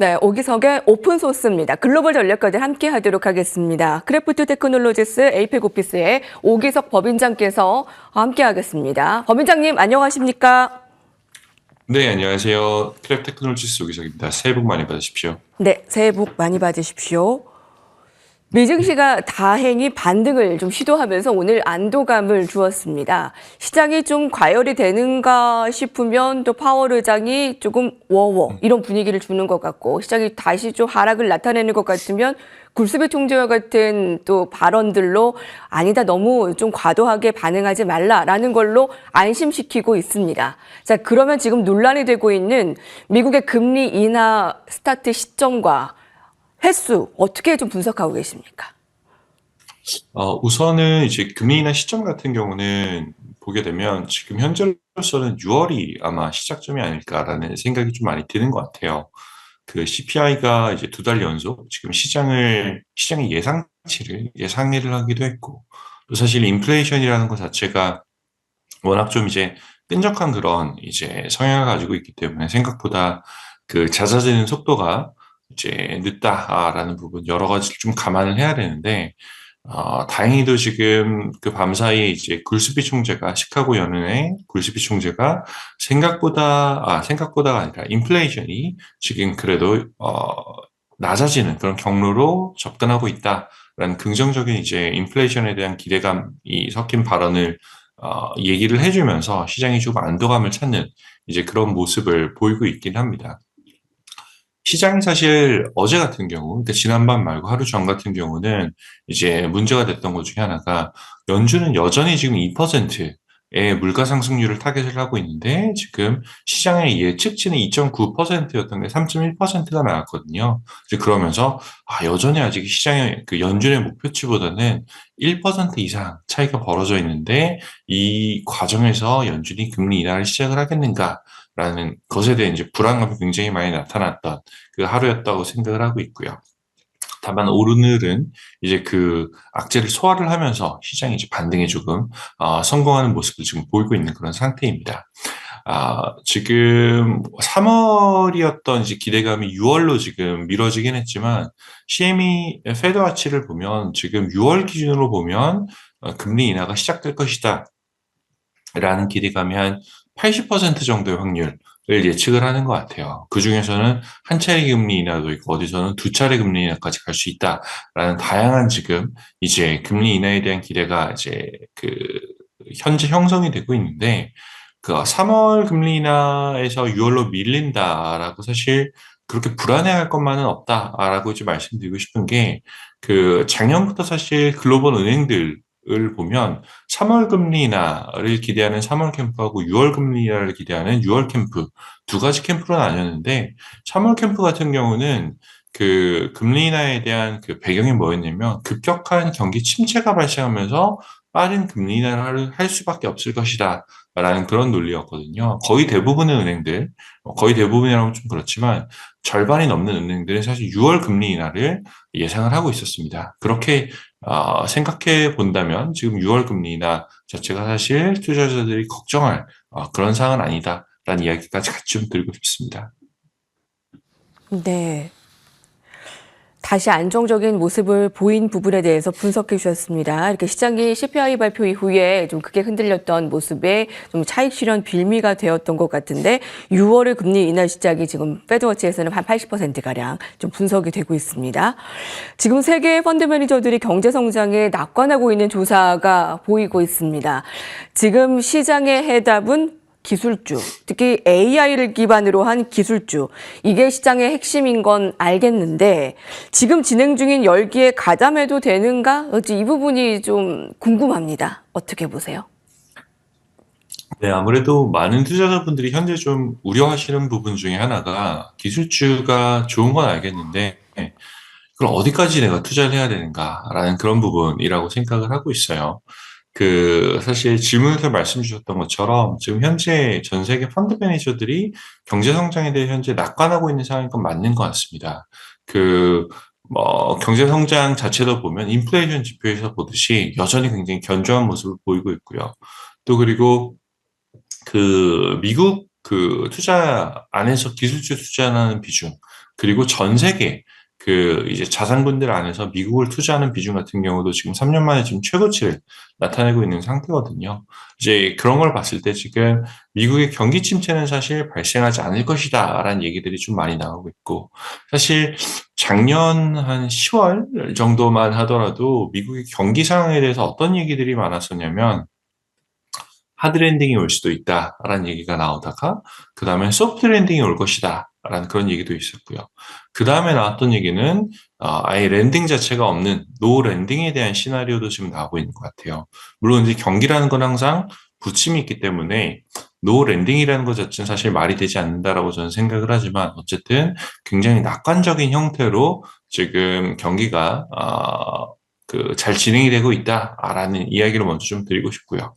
네, 오기석의 오픈소스입니다. 글로벌 전략가들 함께 하도록 하겠습니다. 크래프트 테크놀로지스 에이펙 오피스의 오기석 법인장께서 함께 하겠습니다. 법인장님, 안녕하십니까? 네, 안녕하세요. 크랩 테크놀로지스 오기석입니다. 새해 복 많이 받으십시오. 네, 새해 복 많이 받으십시오. 미증시가 다행히 반등을 좀 시도하면서 오늘 안도감을 주었습니다. 시장이 좀 과열이 되는가 싶으면 또 파월 의장이 조금 이런 분위기를 주는 것 같고, 시장이 다시 좀 하락을 나타내는 것 같으면 굴스비 총재와 같은 또 발언들로 아니다, 너무 좀 과도하게 반응하지 말라라는 걸로 안심시키고 있습니다. 자, 그러면 지금 논란이 되고 있는 미국의 금리 인하 스타트 시점과 횟수 어떻게 좀 분석하고 계십니까? 우선은 이제 금리 인하 시점 같은 경우는 보게 되면 지금 현재로서는 6월이 아마 시작점이 아닐까라는 생각이 좀 많이 드는 것 같아요. 그 CPI가 이제 2달 연속 지금 시장의 예상치를 예상을 하기도 했고, 또 사실 인플레이션이라는 것 자체가 워낙 좀 이제 끈적한 그런 이제 성향을 가지고 있기 때문에 생각보다 그 잦아지는 속도가 이제 늦다라는 부분 여러 가지를 좀 감안을 해야 되는데, 다행히도 지금 그 밤사이에 이제 굴스비 총재가 시카고 연은의 굴스비 총재가 생각보다가 아니라 인플레이션이 지금 그래도 낮아지는 그런 경로로 접근하고 있다라는 긍정적인 이제 인플레이션에 대한 기대감이 섞인 발언을 얘기를 해주면서 시장이 좀 안도감을 찾는 이제 그런 모습을 보이고 있긴 합니다. 시장이 사실 어제 같은 경우, 그러니까 지난밤 말고 하루 전 같은 경우는 이제 문제가 됐던 것 중에 하나가 연준은 여전히 지금 2%의 물가 상승률을 타겟을 하고 있는데 지금 시장의 예측치는 2.9%였던 게 3.1%가 나왔거든요. 이제 그러면서 여전히 아직 시장의 그 연준의 목표치보다는 1% 이상 차이가 벌어져 있는데 이 과정에서 연준이 금리 인하를 시작을 하겠는가? 라는 것에 대한 이제 불안감이 굉장히 많이 나타났던 그 하루였다고 생각을 하고 있고요. 다만 오늘은 이제 그 악재를 소화를 하면서 시장이 이제 반등에 조금 성공하는 모습을 지금 보이고 있는 그런 상태입니다. 지금 3월이었던 이제 기대감이 6월로 지금 미뤄지긴 했지만 CME 페드와치를 보면 지금 6월 기준으로 보면 금리 인하가 시작될 것이다. 라는 기대감이 한 80% 정도의 확률을 예측을 하는 것 같아요. 그 중에서는 한 차례 금리 인하도 있고 어디서는 두 차례 금리 인하까지 갈 수 있다라는 다양한 지금 이제 금리 인하에 대한 기대가 이제 그 현재 형성이 되고 있는데 그 3월 금리 인하에서 6월로 밀린다라고 사실 그렇게 불안해할 것만은 없다라고 이제 말씀드리고 싶은 게 그 작년부터 사실 글로벌 은행들 을 보면 3월 금리 인하를 기대하는 3월 캠프하고 6월 금리 인하를 기대하는 6월 캠프 두 가지 캠프로 나뉘었는데 3월 캠프 같은 경우는 그 금리 인하에 대한 그 배경이 뭐였냐면 급격한 경기 침체가 발생하면서 빠른 금리 인하를 할 수밖에 없을 것이다. 라는 그런 논리였거든요. 거의 대부분의 은행들, 거의 대부분이라면 좀 그렇지만 절반이 넘는 은행들은 사실 6월 금리 인하를 예상을 하고 있었습니다. 그렇게 생각해 본다면 지금 6월 금리 인하 자체가 사실 투자자들이 걱정할 그런 사항은 아니다라는 이야기까지 같이 좀 드리고 싶습니다. 네. 다시 안정적인 모습을 보인 부분에 대해서 분석해 주셨습니다. 이렇게 시장이 CPI 발표 이후에 좀 크게 흔들렸던 모습에 좀 차익 실현 빌미가 되었던 것 같은데 6월의 금리 인하 시작이 지금 패드워치에서는 한 80%가량 좀 분석이 되고 있습니다. 지금 세계 펀드 매니저들이 경제 성장에 낙관하고 있는 조사가 보이고 있습니다. 지금 시장의 해답은 기술주, 특히 AI를 기반으로 한 기술주, 이게 시장의 핵심인 건 알겠는데 지금 진행 중인 열기에 가담해도 되는가? 이 부분이 좀 궁금합니다. 어떻게 보세요? 네, 아무래도 많은 투자자분들이 현재 좀 우려하시는 부분 중에 하나가 기술주가 좋은 건 알겠는데 그럼 어디까지 내가 투자를 해야 되는가라는 그런 부분이라고 생각을 하고 있어요. 그 사실 질문에서 말씀 주셨던 것처럼 지금 현재 전 세계 펀드 매니저들이 경제 성장에 대해 현재 낙관하고 있는 상황인 건 맞는 것 같습니다. 그 경제 성장 자체도 보면 인플레이션 지표에서 보듯이 여전히 굉장히 견조한 모습을 보이고 있고요. 또 그리고 그 미국 그 투자 안에서 기술주 투자하는 비중 그리고 전 세계 그 이제 자산군들 안에서 미국을 투자하는 비중 같은 경우도 지금 3년 만에 지금 최고치를 나타내고 있는 상태거든요. 이제 그런 걸 봤을 때 지금 미국의 경기 침체는 사실 발생하지 않을 것이다라는 얘기들이 좀 많이 나오고 있고, 사실 작년 한 10월 정도만 하더라도 미국의 경기 상황에 대해서 어떤 얘기들이 많았었냐면 하드 랜딩이 올 수도 있다라는 얘기가 나오다가 그 다음에 소프트 랜딩이 올 것이다라는 그런 얘기도 있었고요. 그 다음에 나왔던 얘기는 아예 랜딩 자체가 없는 노 랜딩에 대한 시나리오도 지금 나오고 있는 것 같아요. 물론 이제 경기라는 건 항상 부침이 있기 때문에 노 랜딩이라는 것 자체는 사실 말이 되지 않는다라고 저는 생각을 하지만 어쨌든 굉장히 낙관적인 형태로 지금 경기가 잘 진행이 되고 있다라는 이야기를 먼저 좀 드리고 싶고요.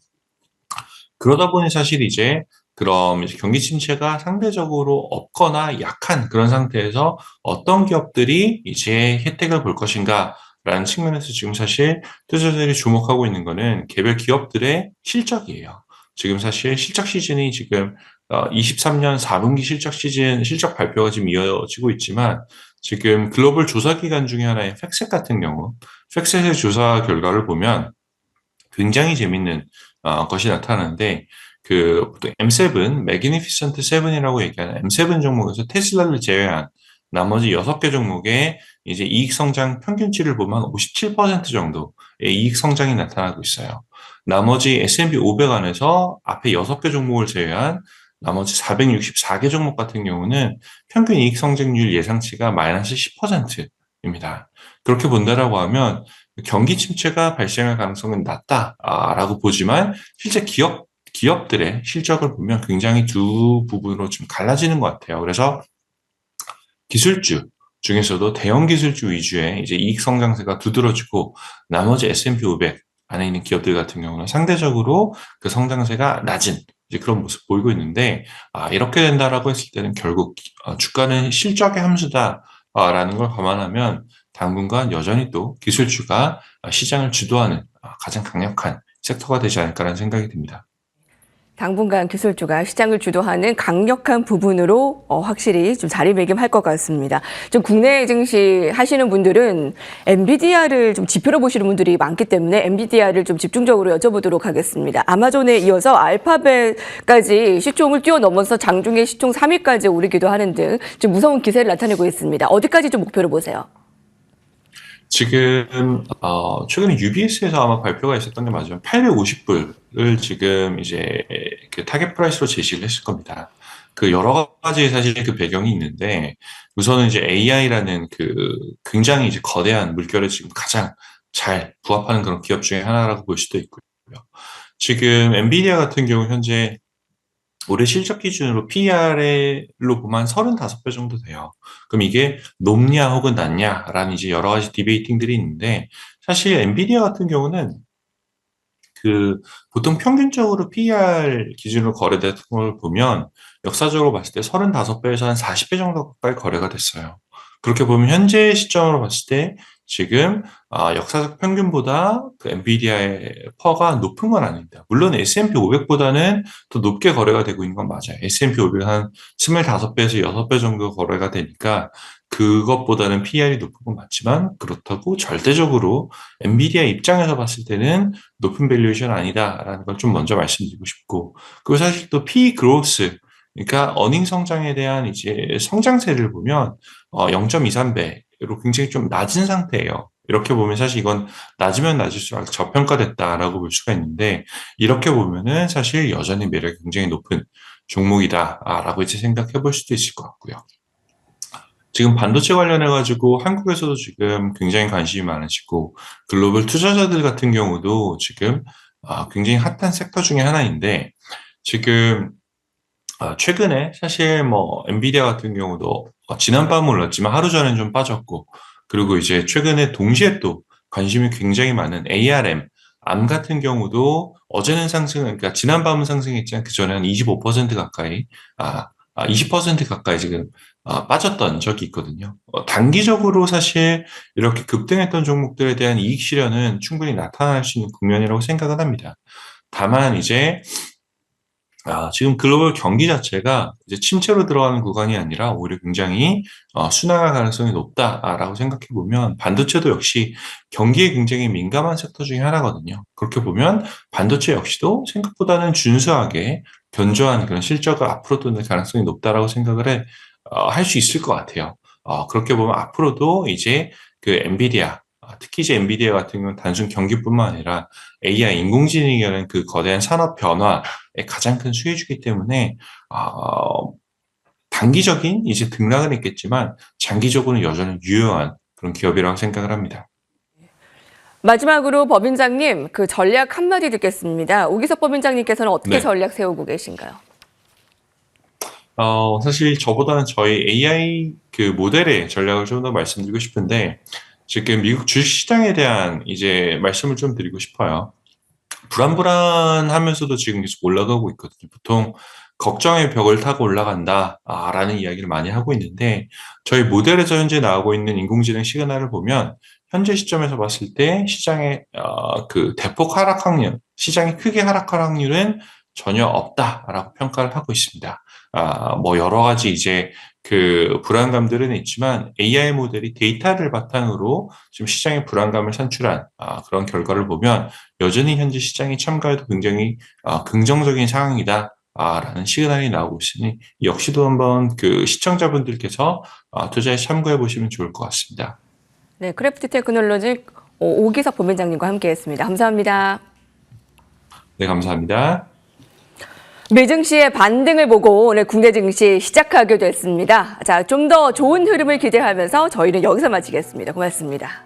그러다 보니 사실 이제 그럼 이제 경기 침체가 상대적으로 없거나 약한 그런 상태에서 어떤 기업들이 이제 혜택을 볼 것인가라는 측면에서 지금 사실 투자자들이 주목하고 있는 거는 개별 기업들의 실적이에요. 지금 사실 실적 시즌이 지금 23년 4분기 실적 시즌 실적 발표가 지금 이어지고 있지만 지금 글로벌 조사 기관 중에 하나인 팩셋 같은 경우 팩셋의 조사 결과를 보면 굉장히 재밌는 것이 나타나는데 그 보통 M7, 매그니피센트 7이라고 얘기하는 M7 종목에서 테슬라를 제외한 나머지 6개 종목의 이제 이익 성장 평균치를 보면 57% 정도의 이익 성장이 나타나고 있어요. 나머지 S&P 500 안에서 앞에 6개 종목을 제외한 나머지 464개 종목 같은 경우는 평균 이익 성장률 예상치가 마이너스 10%입니다. 그렇게 본다라고 하면 경기 침체가 발생할 가능성은 낮다라고 보지만 실제 기업들의 실적을 보면 굉장히 두 부분으로 좀 갈라지는 것 같아요. 그래서 기술주 중에서도 대형 기술주 위주의 이제 이익 성장세가 두드러지고 나머지 S&P 500 안에 있는 기업들 같은 경우는 상대적으로 그 성장세가 낮은 이제 그런 모습 보이고 있는데 이렇게 된다라고 했을 때는 결국 주가는 실적의 함수다라는 걸 감안하면 당분간 여전히 또 기술주가 시장을 주도하는 가장 강력한 섹터가 되지 않을까라는 생각이 듭니다. 당분간 기술주가 시장을 주도하는 강력한 부분으로 확실히 좀 자리매김할 것 같습니다. 좀 국내 증시 하시는 분들은 엔비디아를 좀 지표로 보시는 분들이 많기 때문에 엔비디아를 좀 집중적으로 여쭤보도록 하겠습니다. 아마존에 이어서 알파벳까지 시총을 뛰어넘어서 장중에 시총 3위까지 오르기도 하는 등 좀 무서운 기세를 나타내고 있습니다. 어디까지 좀 목표를 보세요? 지금 최근에 UBS에서 아마 발표가 있었던 게 맞으면 850불을 지금 이제 그 타겟 프라이스로 제시를 했을 겁니다. 그 여러 가지 사실 그 배경이 있는데 우선은 이제 AI라는 그 굉장히 이제 거대한 물결에 지금 가장 잘 부합하는 그런 기업 중에 하나라고 볼 수도 있고요. 지금 엔비디아 같은 경우 현재 올해 실적 기준으로 PER로 보면 한 35배 정도 돼요. 그럼 이게 높냐 혹은 낮냐라는 이제 여러 가지 디베이팅들이 있는데 사실 엔비디아 같은 경우는 그 보통 평균적으로 PER 기준으로 거래되는 걸 보면 역사적으로 봤을 때 35배에서 한 40배 정도 가까이 거래가 됐어요. 그렇게 보면 현재 시점으로 봤을 때 지금 역사적 평균보다 그 엔비디아의 퍼가 높은 건 아닙니다. 물론 S&P 500보다는 더 높게 거래가 되고 있는 건 맞아요. S&P 500 한 25배에서 6배 정도 거래가 되니까 그것보다는 PER이 높은 건 맞지만 그렇다고 절대적으로 엔비디아 입장에서 봤을 때는 높은 밸류에이션 아니다라는 걸 좀 먼저 말씀드리고 싶고 그리고 사실 또 P 그로스 그러니까 어닝 성장에 대한 이제 성장세를 보면 0.23배로 굉장히 좀 낮은 상태예요. 이렇게 보면 사실 이건 낮으면 낮을수록 저평가됐다라고 볼 수가 있는데 이렇게 보면은 사실 여전히 매력이 굉장히 높은 종목이다라고 이제 생각해 볼 수도 있을 것 같고요. 지금 반도체 관련해 가지고 한국에서도 지금 굉장히 관심이 많으시고 글로벌 투자자들 같은 경우도 지금 굉장히 핫한 섹터 중에 하나인데 지금 최근에 사실 뭐 엔비디아 같은 경우도 지난밤 올랐지만 하루 전엔 좀 빠졌고 그리고 이제 최근에 동시에 또 관심이 굉장히 많은 ARM, 암 같은 경우도 어제는 그러니까 지난밤은 상승했지만 그 전에 한 25% 가까이, 20% 가까이 지금 빠졌던 적이 있거든요. 단기적으로 사실 이렇게 급등했던 종목들에 대한 이익 실현은 충분히 나타날 수 있는 국면이라고 생각을 합니다. 다만 이제 지금 글로벌 경기 자체가 이제 침체로 들어가는 구간이 아니라 오히려 굉장히 순항할 가능성이 높다라고 생각해 보면 반도체도 역시 경기에 굉장히 민감한 섹터 중에 하나거든요. 그렇게 보면 반도체 역시도 생각보다는 준수하게 견조한 그런 실적을 앞으로도 낼 가능성이 높다라고 생각을 할 수 있을 것 같아요. 그렇게 보면 앞으로도 이제 그 엔비디아, 특히 이제 엔비디아 같은 경우는 단순 경기뿐만 아니라 AI 인공지능이라는 그 거대한 산업 변화의 가장 큰 수혜주기 때문에 단기적인 이제 등락은 있겠지만 장기적으로는 여전히 유효한 그런 기업이라고 생각을 합니다. 마지막으로 법인장님, 그 전략 한마디 듣겠습니다. 오기석 법인장님께서는 어떻게 네. 전략 세우고 계신가요? 사실 저보다는 저희 AI 그 모델의 전략을 좀 더 말씀드리고 싶은데, 지금 미국 주식시장에 대한 이제 말씀을 좀 드리고 싶어요. 불안불안하면서도 지금 계속 올라가고 있거든요. 보통 걱정의 벽을 타고 올라간다라는 이야기를 많이 하고 있는데, 저희 모델에서 현재 나오고 있는 인공지능 시그널을 보면 현재 시점에서 봤을 때 시장의 그 대폭 하락 확률, 시장이 크게 하락할 확률은 전혀 없다라고 평가를 하고 있습니다. 뭐 여러 가지 이제 그 불안감들은 있지만 AI 모델이 데이터를 바탕으로 지금 시장의 불안감을 산출한 그런 결과를 보면 여전히 현재 시장이 참가해도 굉장히 긍정적인 상황이다. 라는 시그널이 나오고 있으니 역시도 한번 그 시청자분들께서 투자에 참고해 보시면 좋을 것 같습니다. 네, 크래프트 테크놀로지 오기석 법인장님과 함께했습니다. 감사합니다. 네, 감사합니다. 미 증시의 반등을 보고 오늘 국내 증시 시작하게 됐습니다. 자, 좀 더 좋은 흐름을 기대하면서 저희는 여기서 마치겠습니다. 고맙습니다.